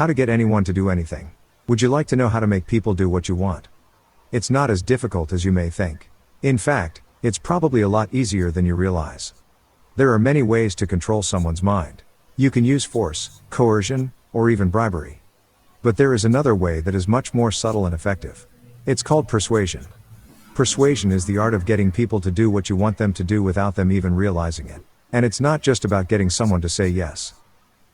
How to get anyone to do anything. Would you like to know how to make people do what you want? It's not as difficult as you may think. In fact, it's probably a lot easier than you realize. There are many ways to control someone's mind. You can use force, coercion, or even bribery. But there is another way that is much more subtle and effective. It's called persuasion. Persuasion is the art of getting people to do what you want them to do without them even realizing it. And it's not just about getting someone to say yes.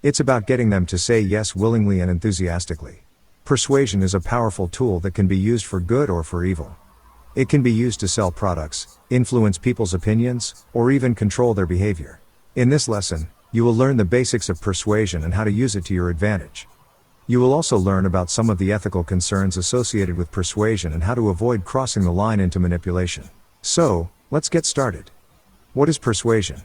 It's about getting them to say yes willingly and enthusiastically. Persuasion is a powerful tool that can be used for good or for evil. It can be used to sell products, influence people's opinions, or even control their behavior. In this lesson, you will learn the basics of persuasion and how to use it to your advantage. You will also learn about some of the ethical concerns associated with persuasion and how to avoid crossing the line into manipulation. So, let's get started. What is persuasion?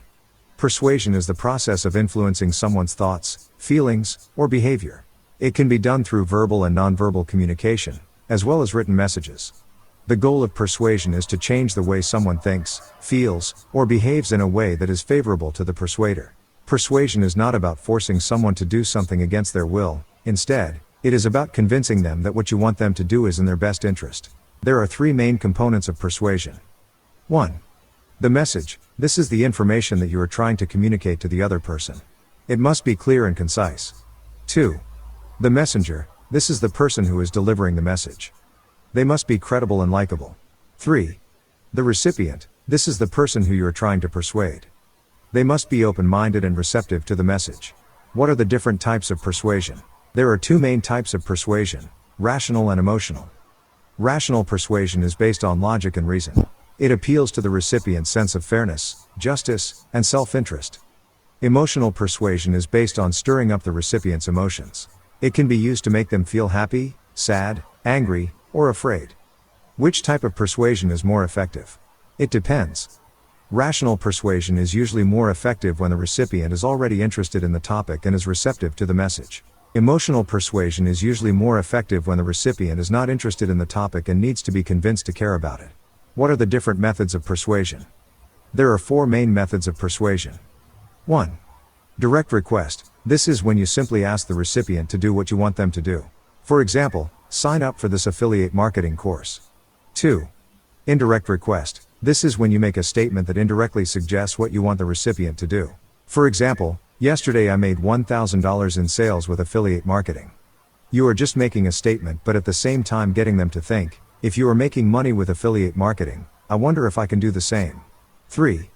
Persuasion is the process of influencing someone's thoughts, feelings, or behavior. It can be done through verbal and nonverbal communication, as well as written messages. The goal of persuasion is to change the way someone thinks, feels, or behaves in a way that is favorable to the persuader. Persuasion is not about forcing someone to do something against their will. Instead, it is about convincing them that what you want them to do is in their best interest. There are three main components of persuasion. 1. The message. This is the information that you are trying to communicate to the other person. It must be clear and concise. 2. The messenger. This is the person who is delivering the message. They must be credible and likable. 3. The recipient. This is the person who you are trying to persuade. They must be open-minded and receptive to the message. What are the different types of persuasion? There are two main types of persuasion, rational and emotional. Rational persuasion is based on logic and reason. It appeals to the recipient's sense of fairness, justice, and self-interest. Emotional persuasion is based on stirring up the recipient's emotions. It can be used to make them feel happy, sad, angry, or afraid. Which type of persuasion is more effective? It depends. Rational persuasion is usually more effective when the recipient is already interested in the topic and is receptive to the message. Emotional persuasion is usually more effective when the recipient is not interested in the topic and needs to be convinced to care about it. What are the different methods of persuasion? There are four main methods of persuasion. 1. Direct request. This is when you simply ask the recipient to do what you want them to do. For example, sign up for this affiliate marketing course. 2. Indirect request. This is when you make a statement that indirectly suggests what you want the recipient to do. For example, yesterday I made $1,000 in sales with affiliate marketing. You are just making a statement but at the same time getting them to think, if you are making money with affiliate marketing, I wonder if I can do the same. 3.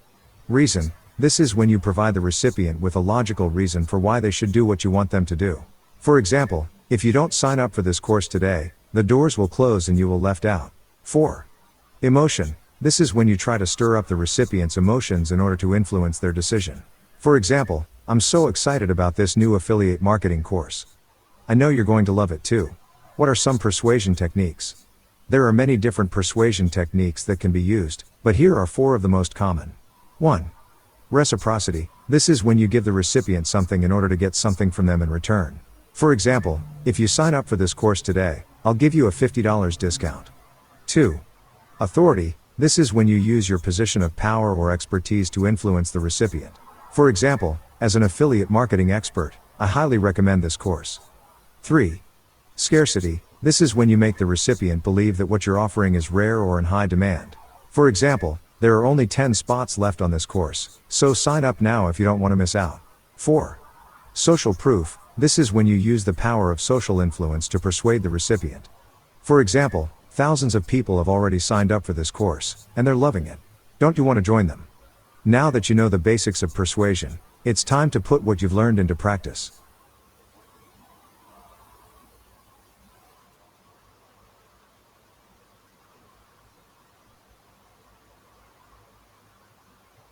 Reason. This is when you provide the recipient with a logical reason for why they should do what you want them to do. For example, if you don't sign up for this course today, the doors will close and you will left out. 4. Emotion. This is when you try to stir up the recipient's emotions in order to influence their decision. For example, I'm so excited about this new affiliate marketing course. I know you're going to love it too. What are some persuasion techniques? There are many different persuasion techniques that can be used, but here are four of the most common. 1. Reciprocity. This is when you give the recipient something in order to get something from them in return. For example, if you sign up for this course today, I'll give you a $50 discount. 2. Authority. This is when you use your position of power or expertise to influence the recipient. For example, as an affiliate marketing expert, I highly recommend this course. 3. Scarcity. This is when you make the recipient believe that what you're offering is rare or in high demand. For example, there are only 10 spots left on this course, so sign up now if you don't want to miss out. 4. Social proof. This is when you use the power of social influence to persuade the recipient. For example, thousands of people have already signed up for this course, and they're loving it. Don't you want to join them? Now that you know the basics of persuasion, it's time to put what you've learned into practice.